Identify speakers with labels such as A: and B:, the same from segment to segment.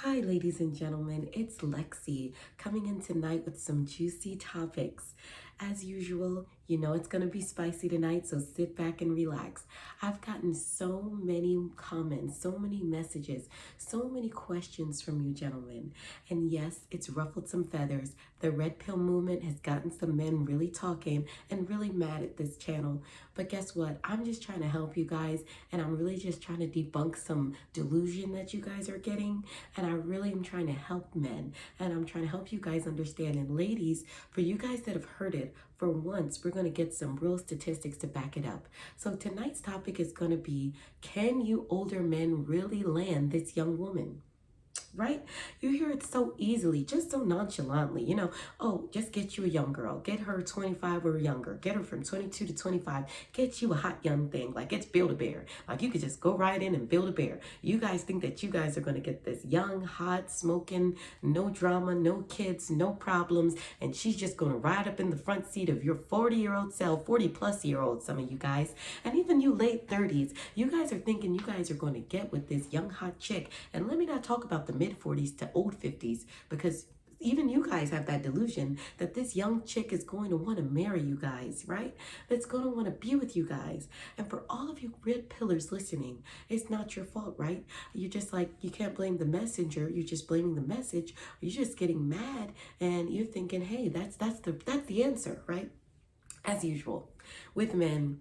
A: Hi, ladies and gentlemen, it's Lexi coming in tonight with some juicy topics. As usual, you know it's going to be spicy tonight, so sit back and relax. I've gotten so many comments, so many messages, so many questions from you gentlemen. And yes, it's ruffled some feathers. The red pill movement has gotten some men really talking and really mad at this channel. But guess what? I'm just trying to help you guys, and I'm really just trying to debunk some delusion that you guys are getting. And I really am trying to help men, and I'm trying to help you guys understand. And ladies, for you guys that have heard it, for once, we're going to get some real statistics to back it up. So tonight's topic is going to be, can you older men really land this young woman? Right? You hear it so easily, just so nonchalantly, oh, just get you a young girl, get her 25 or younger, get her from 22 to 25, get you a hot young thing, like it's Build-A-Bear. Like you could just go right in and build a bear. You guys think that you guys are going to get this young, hot, smoking, no drama, no kids, no problems, and she's just going to ride up in the front seat of your 40-year-old self, 40-plus-year-old, some of you guys, and even you late 30s. You guys are thinking you guys are going to get with this young, hot chick. And let me not talk about the mid-40s to old 50s, because even you guys have that delusion that this young chick is going to want to marry you guys, right? That's going to want to be with you guys. And for all of you red pillars listening, it's not your fault, right? You're just like, you can't blame the messenger. You're just blaming the message. You're just getting mad, and you're thinking, hey, that's the answer, right? As usual with men.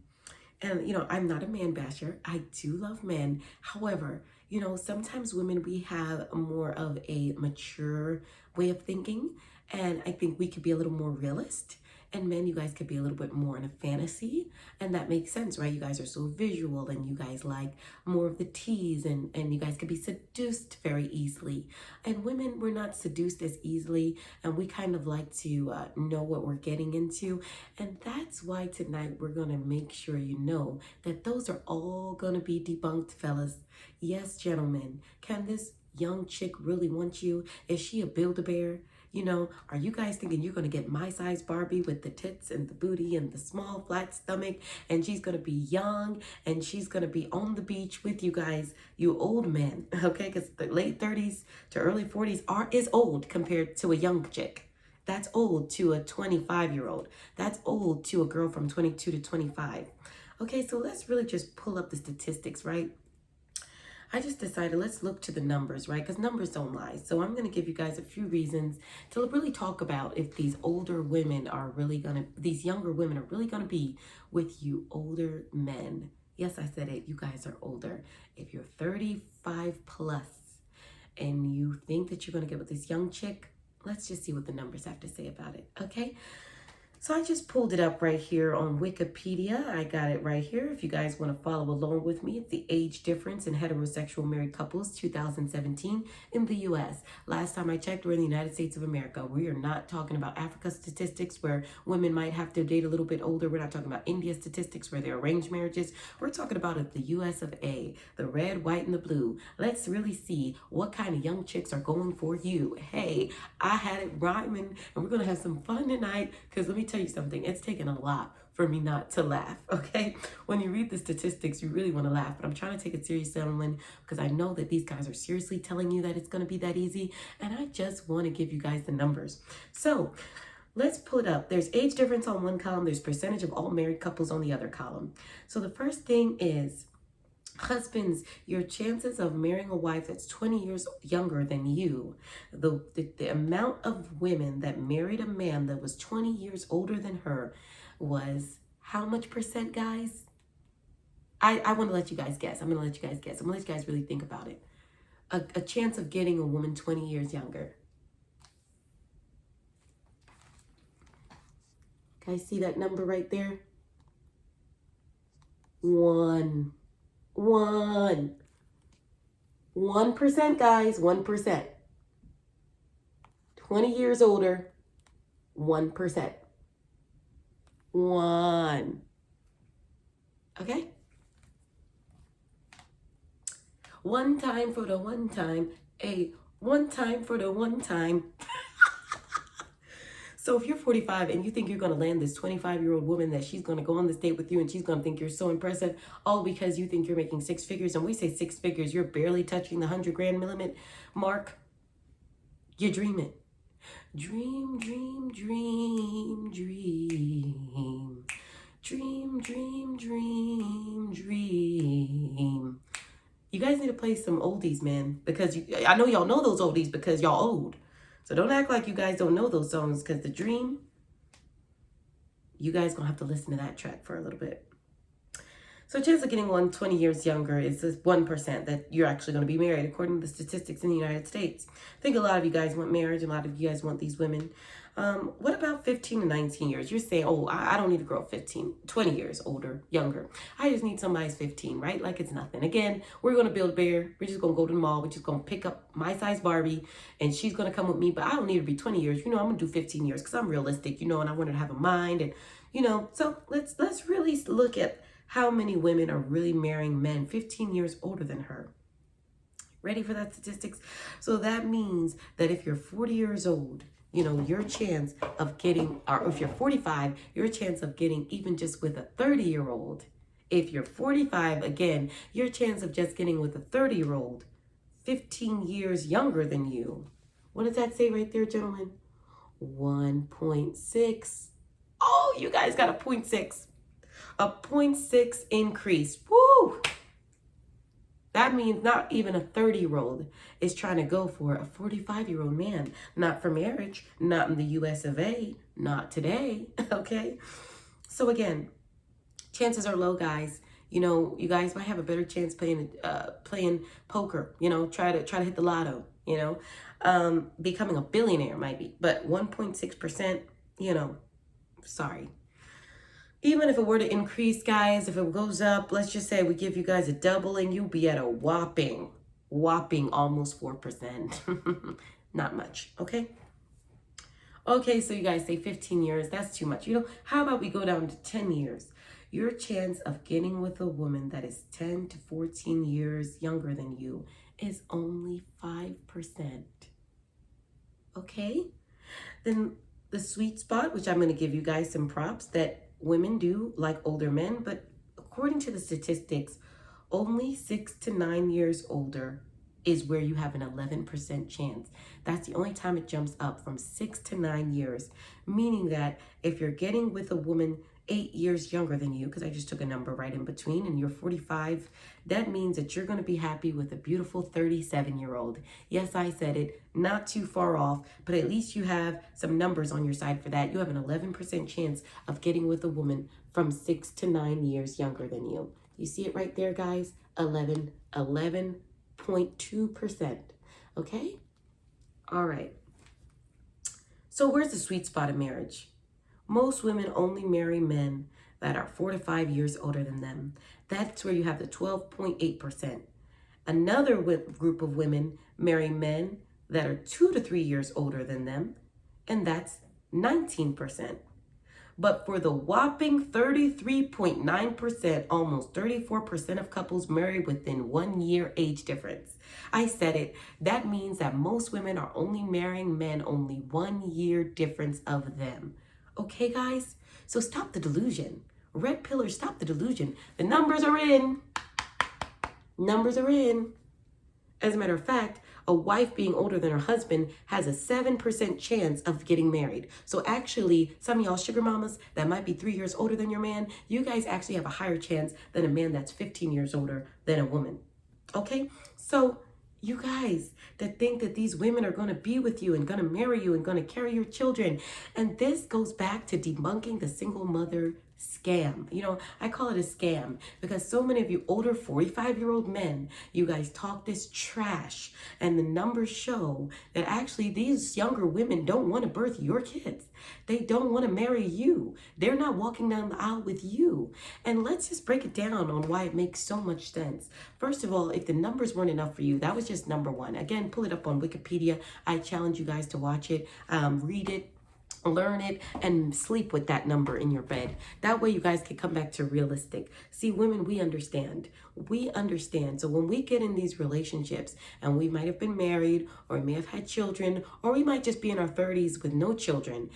A: And, I'm not a man basher. I do love men. However, sometimes women, we have more of a mature way of thinking. And I think we could be a little more realist. And men, you guys could be a little bit more in a fantasy. And that makes sense, right? You guys are so visual, and you guys like more of the tease, and you guys could be seduced very easily. And women, we're not seduced as easily, and we kind of like to know what we're getting into. And that's why tonight we're going to make sure you know that those are all going to be debunked, fellas. Yes, gentlemen, can this young chick really want you? Is she a Build-A-Bear? Are you guys thinking you're going to get my size Barbie with the tits and the booty and the small flat stomach, and she's going to be young, and she's going to be on the beach with you guys, you old men, okay? Because the late 30s to early 40s is old compared to a young chick. That's old to a 25-year-old. That's old to a girl from 22 to 25. Okay, so let's really just pull up the statistics, right? I just decided let's look to the numbers, right? Because numbers don't lie. So I'm going to give you guys a few reasons to really talk about if these older women are really going to, these younger women are really going to be with you older men. Yes, I said it. You guys are older. If you're 35 plus and you think that you're going to get with this young chick, let's just see what the numbers have to say about it, okay? So I just pulled it up right here on Wikipedia. I got it right here. If you guys want to follow along with me, it's the age difference in heterosexual married couples 2017 in the US. Last time I checked, we're in the United States of America. We are not talking about Africa statistics where women might have to date a little bit older. We're not talking about India statistics where they're arranged marriages. We're talking about the US of A, the red, white, and the blue. Let's really see what kind of young chicks are going for you. Hey, I had it rhyming, and we're going to have some fun tonight, because let me tell you something, it's taken a lot for me not to laugh, okay? When you read the statistics, you really want to laugh, but I'm trying to take it serious, gentlemen, because I know that these guys are seriously telling you that it's going to be that easy, and I just want to give you guys the numbers. So let's pull it up. There's age difference on one column, there's percentage of all married couples on the other column. So the first thing is, husbands, your chances of marrying a wife that's 20 years younger than you, the amount of women that married a man that was 20 years older than her was how much percent, guys? I want to let you guys guess. I'm going to let you guys guess. I'm going to let you guys really think about it. A chance of getting a woman 20 years younger. Guys, see that number right there? 1%, guys, 1%. 20 years older, 1%. 1. Okay? One time for the one time. One time for the one time. So if you're 45 and you think you're going to land this 25-year-old woman that she's going to go on this date with you and she's going to think you're so impressive, all because you think you're making six figures, and we say six figures, you're barely touching the 100 grand limit mark, You're dreaming. Dream, dream, dream, dream. Dream, dream, dream, dream. You guys need to play some oldies, man, because I know y'all know those oldies because y'all old. So don't act like you guys don't know those songs, because the dream, you guys gonna have to listen to that track for a little bit. So chance of getting 20 years younger is this 1% that you're actually going to be married, according to the statistics in the United States. I think a lot of you guys want marriage. A lot of you guys want these women. What about 15 to 19 years? You're saying, oh, I don't need a girl 20 years older, younger. I just need somebody's 15, right? Like it's nothing. Again, we're going to build a bear. We're just going to go to the mall. We're just going to pick up my size Barbie, and she's going to come with me. But I don't need her to be 20 years. I'm going to do 15 years because I'm realistic, and I want her to have a mind. And, so let's really look at how many women are really marrying men 15 years older than her. Ready for that statistics? So that means that if you're 40 years old, your chance of getting, or if you're 45, your chance of getting even just with a 30-year-old. If you're 45, again, your chance of just getting with a 30-year-old, 15 years younger than you. What does that say right there, gentlemen? 1.6. Oh, you guys got a 0.6. A 0.6 increase. Woo! That means not even a 30-year-old is trying to go for a 45-year-old man. Not for marriage. Not in the US of A. Not today. Okay? So again, chances are low, guys. You guys might have a better chance playing poker. Try to hit the lotto. Becoming a billionaire might be. But 1.6%, sorry. Even if it were to increase, guys, if it goes up, let's just say we give you guys a doubling, you'll be at a whopping almost 4%. Not much, okay? Okay, so you guys say 15 years, that's too much. How about we go down to 10 years? Your chance of getting with a woman that is 10 to 14 years younger than you is only 5%. Okay? Then the sweet spot, which I'm going to give you guys some props that women do like older men, but according to the statistics, only 6 to 9 years older is where you have an 11% chance. That's the only time it jumps up, from 6 to 9 years, meaning that if you're getting with a woman 8 years younger than you, because I just took a number right in between, and you're 45, that means that you're going to be happy with a beautiful 37-year-old. Yes, I said it, not too far off, but at least you have some numbers on your side for that. You have an 11% chance of getting with a woman from 6 to 9 years younger than you. You see it right there, guys? 11.2%. Okay? All right. So where's the sweet spot of marriage? Most women only marry men that are 4 to 5 years older than them. That's where you have the 12.8%. Another group of women marry men that are 2 to 3 years older than them, and that's 19%. But for the whopping 33.9%, almost 34% of couples marry within 1 year age difference. I said it. That means that most women are only marrying men only 1 year difference of them. Okay, guys? So stop the delusion. Red pillars, stop the delusion. The numbers are in. Numbers are in. As a matter of fact, a wife being older than her husband has a 7% chance of getting married. So actually, some of y'all sugar mamas that might be 3 years older than your man, you guys actually have a higher chance than a man that's 15 years older than a woman. Okay? So you guys that think that these women are going to be with you and going to marry you and going to carry your children. And this goes back to debunking the single mother scam. I call it a scam because so many of you older 45-year-old men, you guys talk this trash, and the numbers show that actually these younger women don't want to birth your kids. They don't want to marry you. They're not walking down the aisle with you. And let's just break it down on why it makes so much sense. First of all, if the numbers weren't enough for you, that was just number one. Again, pull it up on Wikipedia. I challenge you guys to watch it, read it, learn it, and sleep with that number in your bed. That way you guys can come back to realistic. See, women, we understand. We understand. So when we get in these relationships, and we might have been married, or we may have had children, or we might just be in our 30s with no children,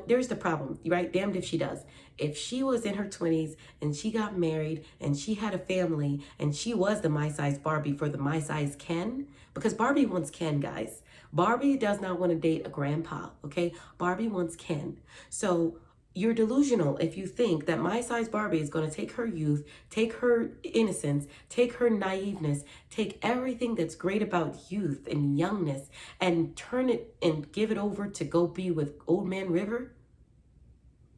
A: there's the problem, right? Damned if she does. If she was in her 20s and she got married and she had a family and she was the my size Barbie for the my size Ken, Because Barbie wants Ken, guys. Barbie does not want to date a grandpa, okay? Barbie wants Ken. So you're delusional if you think that my size Barbie is going to take her youth, take her innocence, take her naiveness, take everything that's great about youth and youngness and turn it and give it over to go be with Old Man River.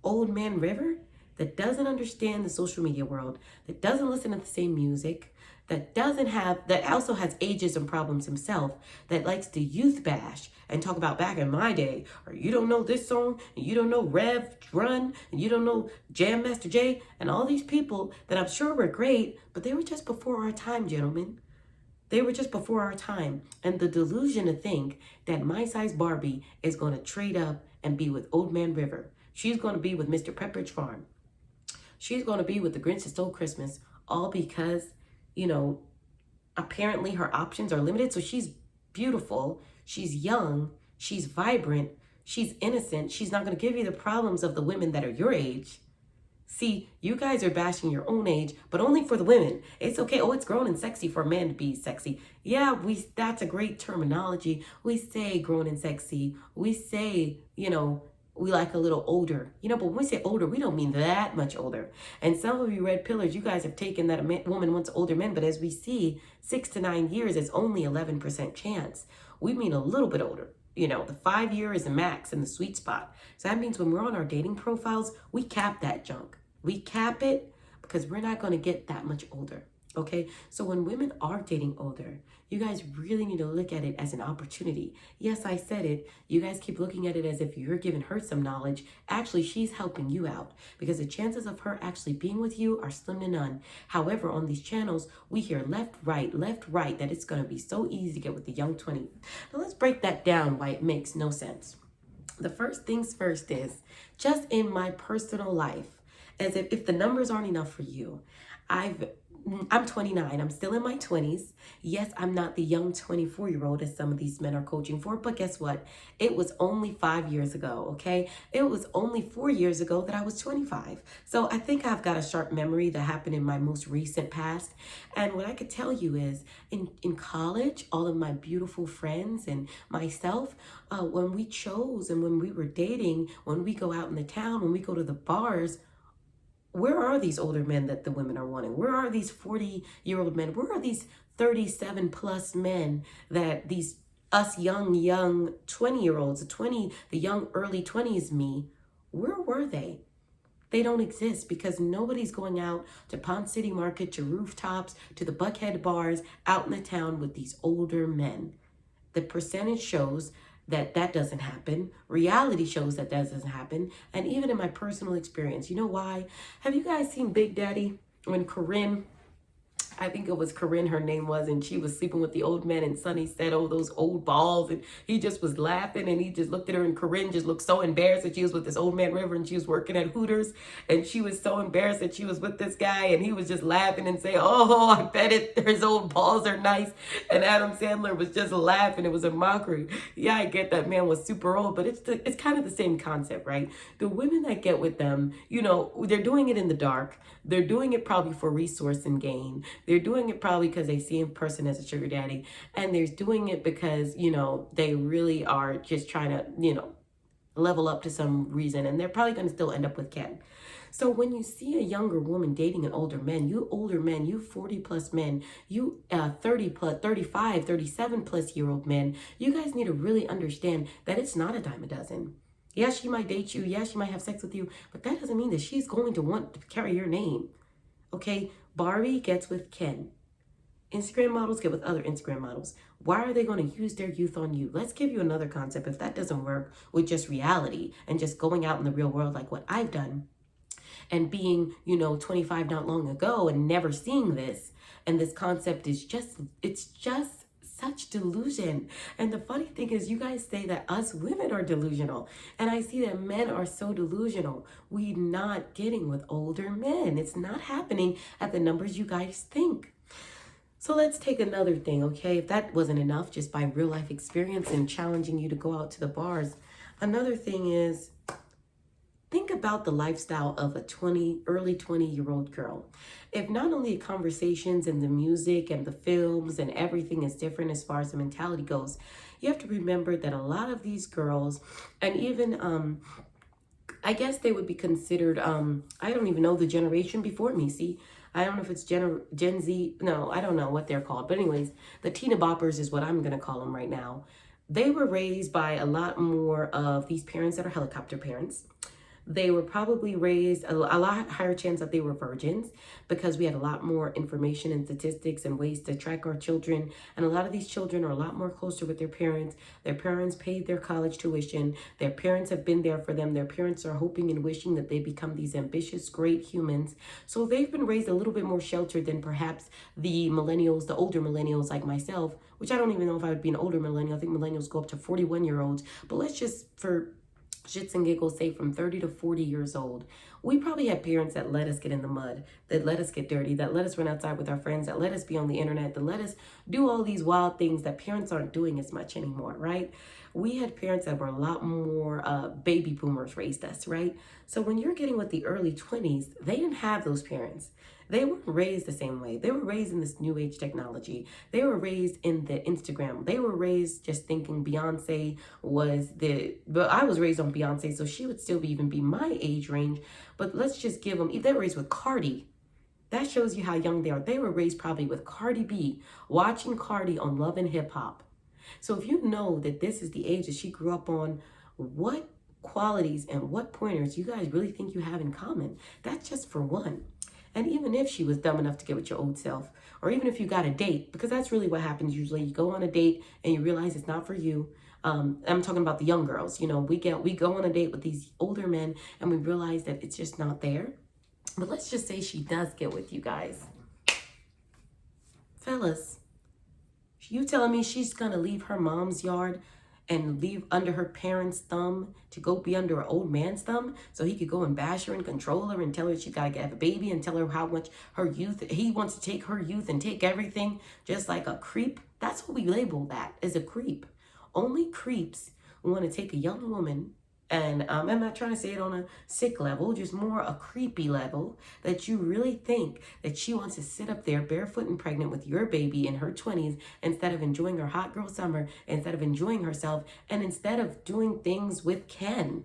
A: Old Man River that doesn't understand the social media world, that doesn't listen to the same music, that also has ageism problems himself, that likes to youth bash and talk about back in my day, or you don't know this song, and you don't know Rev Run, and you don't know Jam Master Jay, and all these people that I'm sure were great, but they were just before our time, gentlemen. They were just before our time. And the delusion to think that my size Barbie is going to trade up and be with Old Man River. She's going to be with Mr. Pepperidge Farm. She's going to be with the Grinch That Stole Christmas, all because, apparently her options are limited. So she's beautiful, she's young, she's vibrant, she's innocent. She's not going to give you the problems of the women that are your age. See, you guys are bashing your own age, but only for the women. It's okay. Oh, it's grown and sexy for a man to be sexy. Yeah, that's a great terminology. We say grown and sexy. We say, we like a little older. But when we say older, we don't mean that much older. And some of you red pillars, you guys have taken that a woman wants older men, but as we see, 6 to 9 years is only 11% chance. We mean a little bit older. The 5 year is the max and the sweet spot. So that means when we're on our dating profiles, we cap that junk. We cap it because we're not going to get that much older. Okay, so when women are dating older, you guys really need to look at it as an opportunity. Yes, I said it. You guys keep looking at it as if you're giving her some knowledge. Actually, she's helping you out because the chances of her actually being with you are slim to none. However, on these channels, we hear left, right, that it's going to be so easy to get with the young 20. Now, let's break that down why it makes no sense. The first things first is just in my personal life, as if the numbers aren't enough for you, I'm 29. I'm still in my 20s. Yes, I'm not the young 24-year-old as some of these men are coaching for, but guess what? It was only 5 years ago, okay? It was only 4 years ago that I was 25. So I think I've got a sharp memory that happened in my most recent past. And what I could tell you is in college, all of my beautiful friends and myself, when we chose and when we were dating, when we go out in the town, when we go to the bars, where are these older men that the women are wanting? Where are these 40-year-old men? Where are these 37 plus men that us young 20-year-olds, the young early 20s me, where were they? They don't exist because nobody's going out to Pond City Market, to rooftops, to the Buckhead bars out in the town with these older men. The percentage shows that doesn't happen. Reality shows that doesn't happen. And even in my personal experience, you know why? Have you guys seen Big Daddy when Corinne, I think it was Corinne, her name was, and she was sleeping with the old man, and Sonny said, oh, those old balls, and he just was laughing, and he just looked at her, and Corinne just looked so embarrassed that she was with this old man River, and she was working at Hooters, and she was so embarrassed that she was with this guy, and he was just laughing and saying, oh, I bet his old balls are nice, and Adam Sandler was just laughing. It was a mockery. Yeah, I get that man was super old, but it's kind of the same concept, right? The women that get with them, they're doing it in the dark. They're doing it probably for resource and gain. They're doing it probably because they see a person as a sugar daddy, and they're doing it because, they really are just trying to, level up to some reason, and they're probably going to still end up with Ken. So when you see a younger woman dating an older man, you 40 plus men, you 30 plus, 35, 37 plus year old men, you guys need to really understand that it's not a dime a dozen. Yeah, she might date you. Yeah, she might have sex with you, but that doesn't mean that she's going to want to carry your name. Okay, Barbie gets with Ken. Instagram models get with other Instagram models. Why are they going to use their youth on you? Let's give you another concept. If that doesn't work with just reality and just going out in the real world like what I've done and being, 25 not long ago and never seeing this. And this concept is it's just such delusion. And the funny thing is, you guys say that us women are delusional. And I see that men are so delusional. We're not getting with older men. It's not happening at the numbers you guys think. So let's take another thing, okay? If that wasn't enough, just by real life experience and challenging you to go out to the bars. Another thing is, Think about the lifestyle of a early 20-year-old girl. If not only the conversations and the music and the films and everything is different as far as the mentality goes, you have to remember that a lot of these girls, and even I guess they would be considered, I don't even know the generation before me. See, I don't know if it's Gen Z. No, I don't know what they're called. But anyways, the Tina Boppers is what I'm going to call them right now. They were raised by a lot more of these parents that are helicopter parents. They were probably raised a lot higher chance that they were virgins, because we had a lot more information and statistics and ways to track our children. And a lot of these children are a lot more closer with their parents. Their parents paid their college tuition. Their parents have been there for them. Their parents are hoping and wishing that they become these ambitious, great humans. So they've been raised a little bit more sheltered than perhaps the millennials, the older millennials like myself, which I don't even know if I would be an older millennial. I think millennials go up to 41-year-olds. But let's just, for shits and giggles, say from 30 to 40 years old. We probably had parents that let us get in the mud, that let us get dirty, that let us run outside with our friends, that let us be on the internet, that let us do all these wild things that parents aren't doing as much anymore, right? We had parents that were a lot more baby boomers raised us, right? So when you're getting with the early 20s, they didn't have those parents. They weren't raised the same way. They were raised in this new age technology. They were raised in the Instagram. They were raised just thinking Beyonce but I was raised on Beyonce, so she would still even be my age range. But let's just give them, if they were raised with Cardi, that shows you how young they are. They were raised probably with Cardi B, watching Cardi on Love and Hip Hop. So if you know that this is the age that she grew up on, what qualities and what pointers you guys really think you have in common? That's just for one. And even if she was dumb enough to get with your old self, or even if you got a date, because that's really what happens usually. You go on a date and you realize it's not for you. I'm talking about the young girls. You know, we go on a date with these older men and we realize that it's just not there. But let's just say she does get with you guys. Fellas, you telling me she's going to leave her mom's yard and leave under her parents' thumb to go be under an old man's thumb so he could go and bash her and control her and tell her she got to have a baby and tell her how much her youth, he wants to take her youth and take everything just like a creep? That's what we label that, as a creep. Only creeps want to take a young woman, and I'm not trying to say it on a sick level, just more a creepy level, that you really think that she wants to sit up there barefoot and pregnant with your baby in her 20s instead of enjoying her hot girl summer, instead of enjoying herself, and instead of doing things with Ken.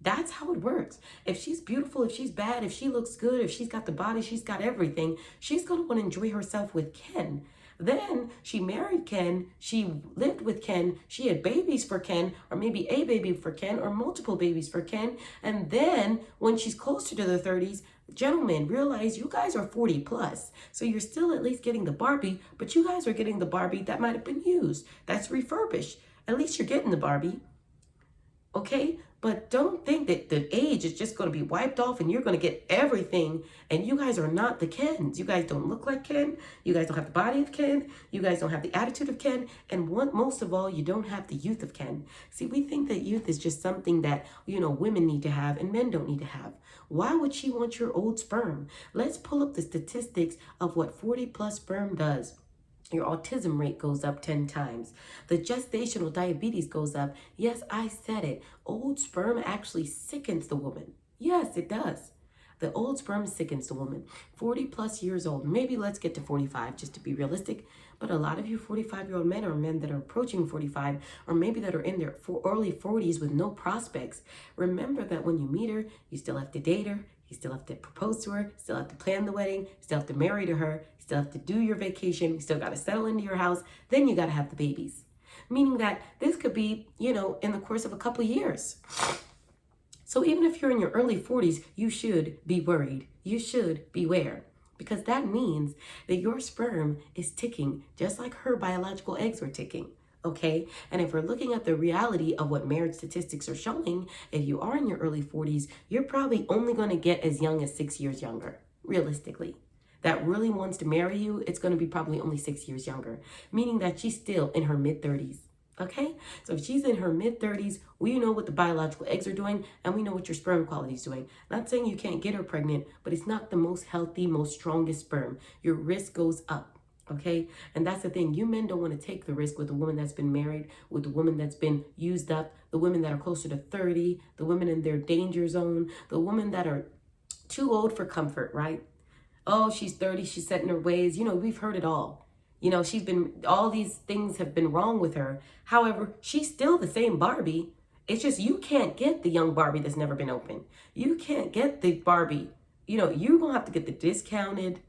A: That's how it works. If she's beautiful, if she's bad, if she looks good, if she's got the body, she's got everything, she's going to want to enjoy herself with Ken. Then she married Ken, she lived with Ken, she had babies for Ken, or maybe a baby for Ken, or multiple babies for Ken. And then when she's closer to the 30s, gentlemen, realize you guys are 40 plus. So you're still at least getting the Barbie, but you guys are getting the Barbie that might have been used. That's refurbished. At least you're getting the Barbie. Okay? But don't think that the age is just going to be wiped off and you're going to get everything. And you guys are not the Kens. You guys don't look like Ken. You guys don't have the body of Ken. You guys don't have the attitude of Ken. And most of all, you don't have the youth of Ken. See, we think that youth is just something that, women need to have and men don't need to have. Why would she want your old sperm? Let's pull up the statistics of what 40 plus sperm does. Your autism rate goes up 10 times. The gestational diabetes goes up. Yes, I said it. Old sperm actually sickens the woman. Yes, it does. The old sperm sickens the woman. 40 plus years old. Maybe let's get to 45 just to be realistic. But a lot of you 45-year-old men are men that are approaching 45, or maybe that are in their early 40s with no prospects. Remember that when you meet her, you still have to date her. You still have to propose to her, still have to plan the wedding, still have to marry to her, still have to do your vacation, you still got to settle into your house, then you got to have the babies. Meaning that this could be, in the course of a couple of years. So even if you're in your early 40s, you should be worried. You should beware. Because that means that your sperm is ticking just like her biological eggs were ticking. Okay, and if we're looking at the reality of what marriage statistics are showing, if you are in your early 40s, you're probably only going to get as young as 6 years younger, realistically. That really wants to marry you, it's going to be probably only 6 years younger, meaning that she's still in her mid-30s. Okay, so if she's in her mid-30s, we know what the biological eggs are doing, and we know what your sperm quality is doing. Not saying you can't get her pregnant, but it's not the most healthy, most strongest sperm. Your risk goes up. Okay, and that's the thing. You men don't want to take the risk with a woman that's been married, with a woman that's been used up, the women that are closer to 30, the women in their danger zone, the women that are too old for comfort, right? Oh, she's 30, she's set in her ways. You know, we've heard it all. You know, all these things have been wrong with her. However, she's still the same Barbie. It's just you can't get the young Barbie that's never been opened. You can't get the Barbie. You know, you're going to have to get the discounted.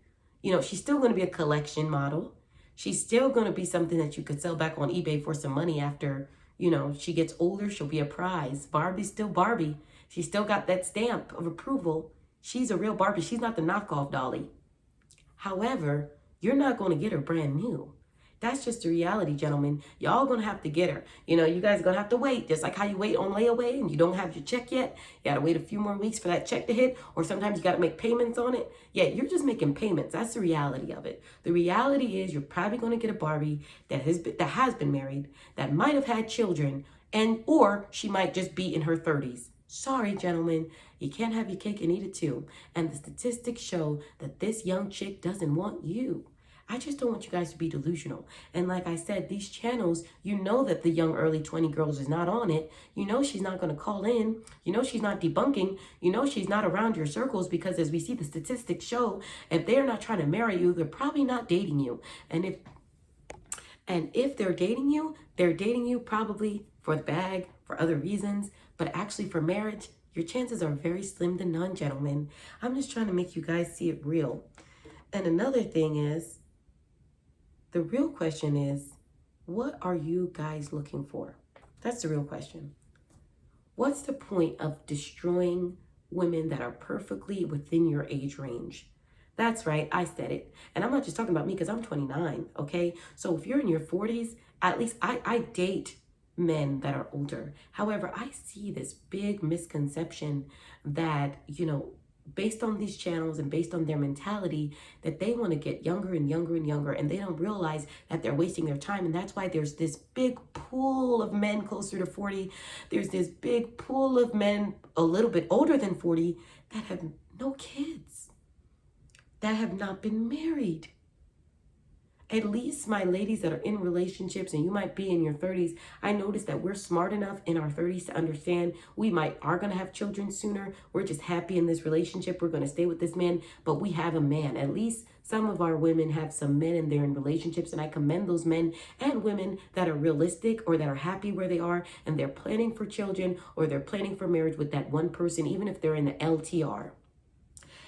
A: You know, she's still going to be a collection model. She's still going to be something that you could sell back on eBay for some money after, you know, she gets older. She'll be a prize. Barbie's still Barbie. She's still got that stamp of approval. She's a real Barbie. She's not the knockoff dolly. However, you're not going to get her brand new. That's just the reality, gentlemen. Y'all going to have to get her. You know, you guys are going to have to wait. Just like how you wait on layaway and you don't have your check yet. You got to wait a few more weeks for that check to hit. Or sometimes you got to make payments on it. Yeah, you're just making payments. That's the reality of it. The reality is you're probably going to get a Barbie that has been married, that might have had children, or she might just be in her 30s. Sorry, gentlemen, you can't have your cake and eat it too. And the statistics show that this young chick doesn't want you. I just don't want you guys to be delusional. And like I said, these channels, you know that the young early 20 girls is not on it. You know she's not going to call in. You know she's not debunking. You know she's not around your circles because as we see the statistics show, if they're not trying to marry you, they're probably not dating you. And if they're dating you probably for the bag, for other reasons, but actually for marriage, your chances are very slim to none, gentlemen. I'm just trying to make you guys see it real. And another thing is, the real question is, what are you guys looking for? That's the real question. What's the point of destroying women that are perfectly within your age range? That's right, I said it. And I'm not just talking about me because I'm 29, okay? So if you're in your 40s, at least I date men that are older. However, I see this big misconception that, you know, based on these channels and based on their mentality, that they want to get younger and younger and younger, and they don't realize that they're wasting their time. And that's why there's this big pool of men closer to 40. There's this big pool of men a little bit older than 40 that have no kids, that have not been married. At least my ladies that are in relationships, and you might be in your 30s, I noticed that we're smart enough in our 30s to understand we are going to have children sooner. We're just happy in this relationship. We're going to stay with this man, but we have a man. At least some of our women have some men and they're in relationships, and I commend those men and women that are realistic or that are happy where they are and they're planning for children or they're planning for marriage with that one person, even if they're in the LTR.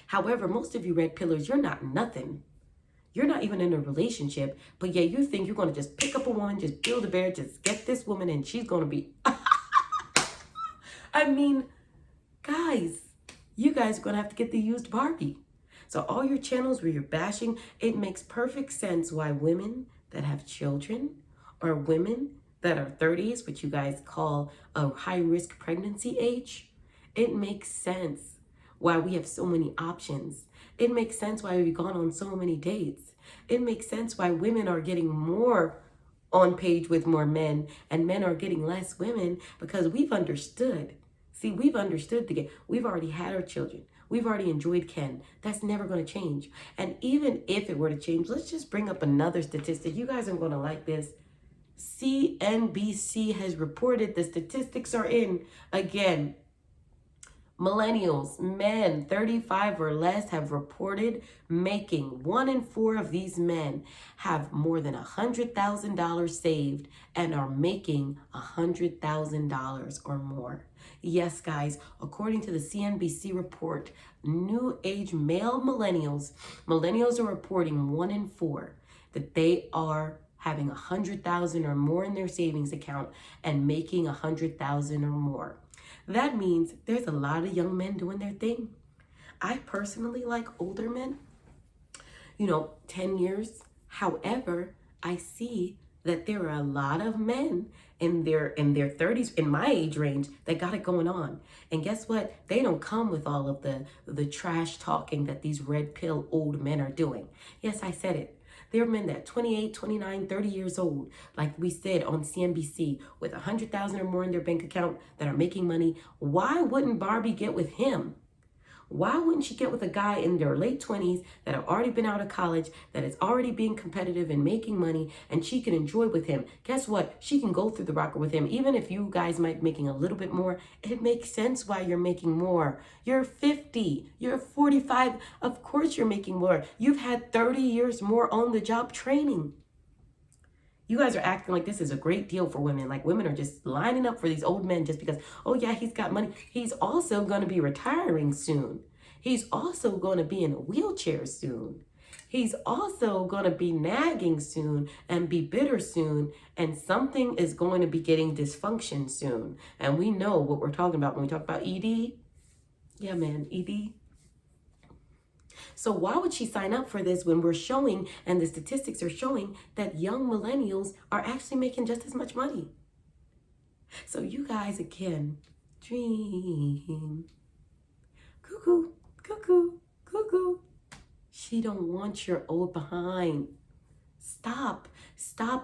A: However, most of you red pillars, you're not nothing. You're not even in a relationship, but yeah, you think you're going to just pick up a woman, just build a bear, just get this woman and she's going to be... I mean, guys, you guys are going to have to get the used Barbie. So all your channels where you're bashing, it makes perfect sense why women that have children or women that are 30s, which you guys call a high-risk pregnancy age, it makes sense why we have so many options. It makes sense why we've gone on so many dates. It makes sense why women are getting more on page with more men and men are getting less women, because we've understood. See, we've understood we've already had our children. We've already enjoyed Ken. That's never going to change. And even if it were to change, let's just bring up another statistic. You guys are going to like this. CNBC has reported the statistics are in again. Millennials, men 35 or less have reported making 1 in 4 of these men have more than $100,000 saved and are making $100,000 or more. Yes, guys, according to the CNBC report, new age male millennials are reporting 1 in 4 that they are having 100,000 or more in their savings account and making 100,000 or more. That means there's a lot of young men doing their thing. I personally like older men, 10 years. However, I see that there are a lot of men in their 30s, in my age range, that got it going on. And guess what? They don't come with all of the trash talking that these red pill old men are doing. Yes, I said it. There are men that 28, 29, 30 years old, like we said on CNBC, with 100,000 or more in their bank account that are making money. Why wouldn't Barbie get with him? Why wouldn't she get with a guy in their late 20s that have already been out of college, that is already being competitive and making money, and she can enjoy with him? Guess what? She can go through the rocker with him. Even if you guys might be making a little bit more, it makes sense why you're making more. You're 50, you're 45. Of course you're making more. You've had 30 years more on the job training. You guys are acting like this is a great deal for women. Like women are just lining up for these old men just because, oh yeah, he's got money. He's also going to be retiring soon. He's also going to be in a wheelchair soon. He's also going to be nagging soon and be bitter soon. And something is going to be getting dysfunction soon. And we know what we're talking about when we talk about ED. Yeah, man, ED. So why would she sign up for this when we're showing, and the statistics are showing, that young millennials are actually making just as much money? So you guys, again, dream. Cuckoo, cuckoo, cuckoo. She don't want your old behind. Stop,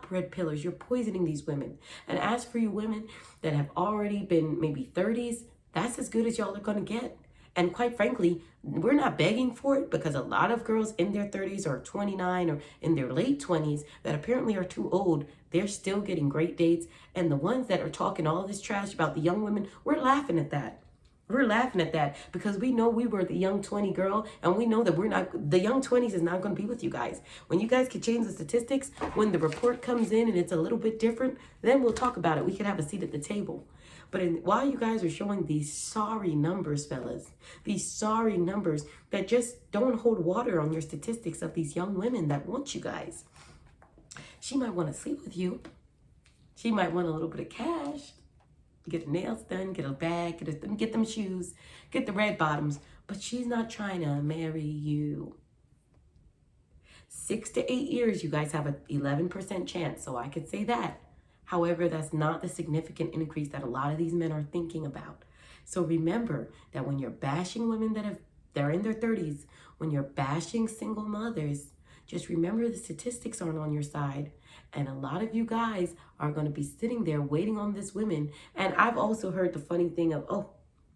A: red pillars. You're poisoning these women. And as for you women that have already been maybe 30s, that's as good as y'all are going to get. And quite frankly, we're not begging for it, because a lot of girls in their 30s or 29 or in their late 20s that apparently are too old, they're still getting great dates. And the ones that are talking all this trash about the young women, we're laughing at that. We're laughing at that because we know we were the young 20 girl, and we know that we're not, the young 20s is not going to be with you guys. When you guys can change the statistics, when the report comes in and it's a little bit different, then we'll talk about it. We can have a seat at the table. But while you guys are showing these sorry numbers, fellas, these sorry numbers that just don't hold water on your statistics of these young women that want you guys, she might want to sleep with you. She might want a little bit of cash. Get her nails done, get a bag, get them shoes, get the red bottoms. But she's not trying to marry you. 6 to 8 years, you guys have an 11% chance, so I could say that. However, that's not the significant increase that a lot of these men are thinking about. So remember that when you're bashing women they're in their 30s, when you're bashing single mothers, just remember the statistics aren't on your side. And a lot of you guys are going to be sitting there waiting on this women. And I've also heard the funny thing of, oh,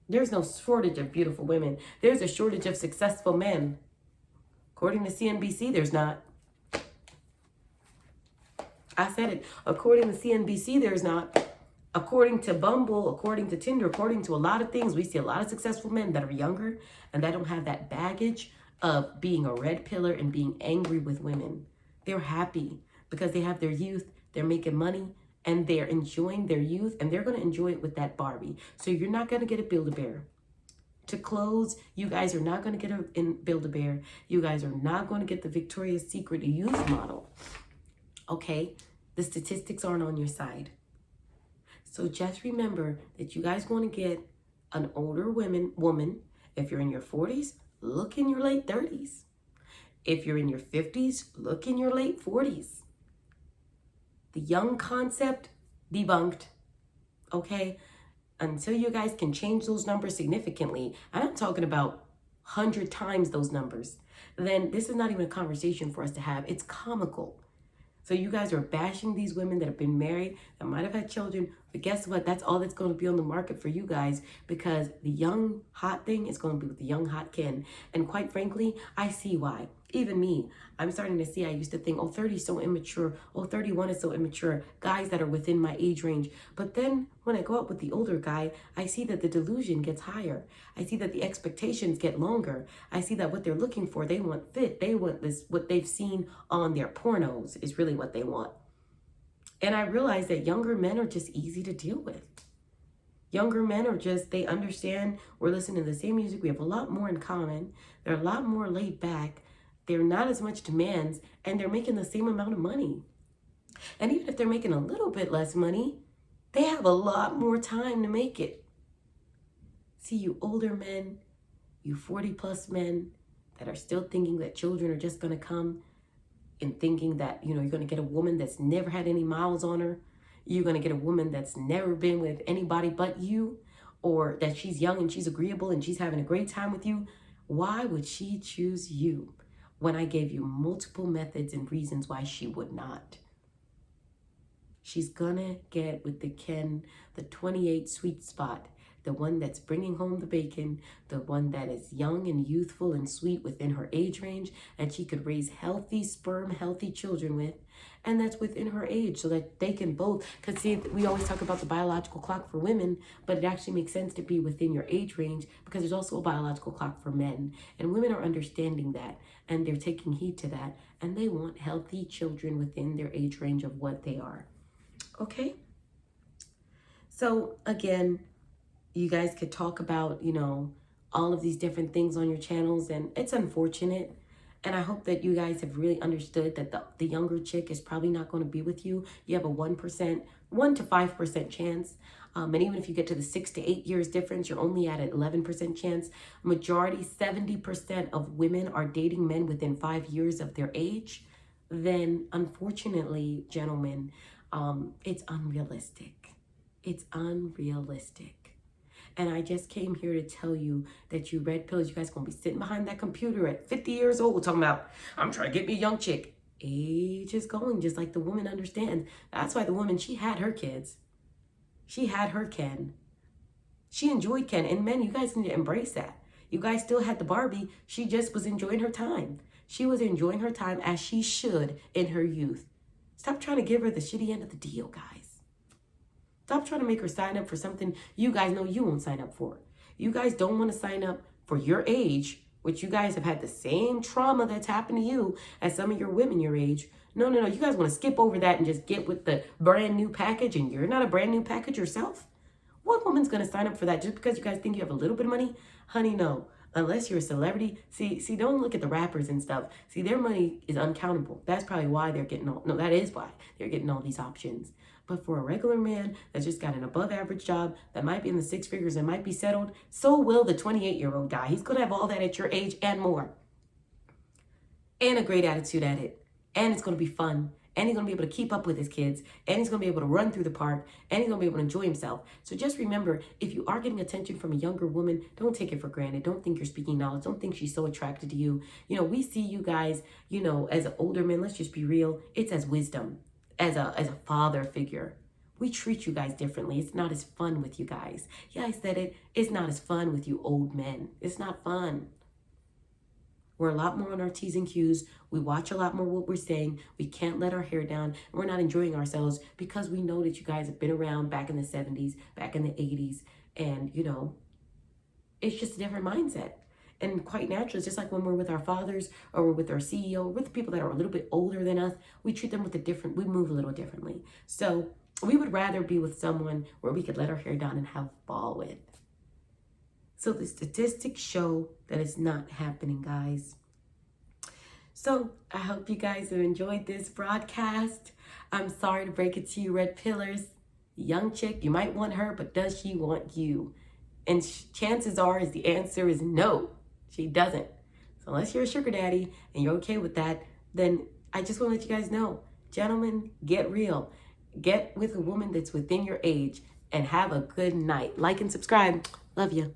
A: there's no shortage of beautiful women. There's a shortage of successful men. According to CNBC, there's not. I said it. According to CNBC, there's not. According to Bumble, according to Tinder, according to a lot of things, we see a lot of successful men that are younger and that don't have that baggage of being a red pillar and being angry with women. They're happy because they have their youth, they're making money, and they're enjoying their youth, and they're going to enjoy it with that Barbie. So you're not going to get a Build-A-Bear. To close, you guys are not going to get a Build-A-Bear. You guys are not going to get the Victoria's Secret youth model. Okay? The statistics aren't on your side. So just remember that you guys want to get an older woman. If you're in your 40s, look in your late 30s. If you're in your 50s, look in your late 40s. The young concept, debunked. Okay? Until you guys can change those numbers significantly, and I'm talking about 100 times those numbers, then this is not even a conversation for us to have. It's comical. So you guys are bashing these women that have been married, that might have had children, but guess what? That's all that's going to be on the market for you guys, because the young hot thing is going to be with the young hot Ken. And quite frankly, I see why. Even me, I'm starting to see, I used to think, oh, 30 is so immature. Oh, 31 is so immature. Guys that are within my age range. But then when I go out with the older guy, I see that the delusion gets higher. I see that the expectations get longer. I see that what they're looking for, they want fit. They want this, what they've seen on their pornos is really what they want. And I realize that younger men are just easy to deal with. Younger men are just, they understand we're listening to the same music. We have a lot more in common. They're a lot more laid back. They're not as much demands, and they're making the same amount of money. And even if they're making a little bit less money, they have a lot more time to make it. See, you older men, you 40-plus men that are still thinking that children are just going to come, and thinking that, you're going to get a woman that's never had any miles on her. You're going to get a woman that's never been with anybody but you, or that she's young and she's agreeable and she's having a great time with you. Why would she choose you when I gave you multiple methods and reasons why she would not? She's gonna get with the Ken, the 28 sweet spot the one that's bringing home the bacon, the one that is young and youthful and sweet within her age range, and she could raise healthy sperm, healthy children with, and that's within her age, so that they can both, because see, we always talk about the biological clock for women, but it actually makes sense to be within your age range because there's also a biological clock for men, and women are understanding that, and they're taking heed to that, and they want healthy children within their age range of what they are. Okay? So again, you guys could talk about, all of these different things on your channels, and it's unfortunate. And I hope that you guys have really understood that the younger chick is probably not going to be with you. You have a 1%, 1 to 5% chance. And even if you get to the 6 to 8 years difference, you're only at an 11% chance. Majority, 70% of women are dating men within 5 years of their age. Then, unfortunately, gentlemen, it's unrealistic. It's unrealistic. And I just came here to tell you that you red pillers, you guys going to be sitting behind that computer at 50 years old talking about, I'm trying to get me a young chick. Age is going, just like the woman understands. That's why the woman, she had her kids. She had her Ken. She enjoyed Ken. And men, you guys need to embrace that. You guys still had the Barbie. She just was enjoying her time. She was enjoying her time as she should in her youth. Stop trying to give her the shitty end of the deal, guys. Stop trying to make her sign up for something you guys know you won't sign up for. You guys don't want to sign up for your age, which you guys have had the same trauma that's happened to you as some of your women your age. No. You guys want to skip over that and just get with the brand new package, and you're not a brand new package yourself? What woman's going to sign up for that just because you guys think you have a little bit of money? Honey, no. Unless you're a celebrity. See, don't look at the rappers and stuff. See, their money is uncountable. That's probably why they're getting all, no, that is why they're getting all these options. But for a regular man that's just got an above average job that might be in the 6 figures and might be settled, so will the 28-year-old guy. He's going to have all that at your age and more. And a great attitude at it. And it's going to be fun. And he's going to be able to keep up with his kids. And he's going to be able to run through the park. And he's going to be able to enjoy himself. So just remember, if you are getting attention from a younger woman, don't take it for granted. Don't think you're speaking knowledge. Don't think she's so attracted to you. We see you guys, as older men, let's just be real. It's as wisdom, as a father figure. We treat you guys differently. It's not as fun with you guys. Yeah, I said it. It's not as fun with you old men. It's not fun. We're a lot more on our T's and Q's. We watch a lot more what we're saying. We can't let our hair down. We're not enjoying ourselves because we know that you guys have been around back in the 70s, back in the 80s. And, it's just a different mindset. And quite naturally, it's just like when we're with our fathers or we're with our CEO, or with the people that are a little bit older than us, we treat them we move a little differently. So we would rather be with someone where we could let our hair down and have ball with. So the statistics show that it's not happening, guys. So I hope you guys have enjoyed this broadcast. I'm sorry to break it to you, red pillars. Young chick, you might want her, but does she want you? And chances are the answer is no, she doesn't. So unless you're a sugar daddy and you're okay with that, then I just want to let you guys know, gentlemen, get real. Get with a woman that's within your age and have a good night. Like and subscribe. Love you.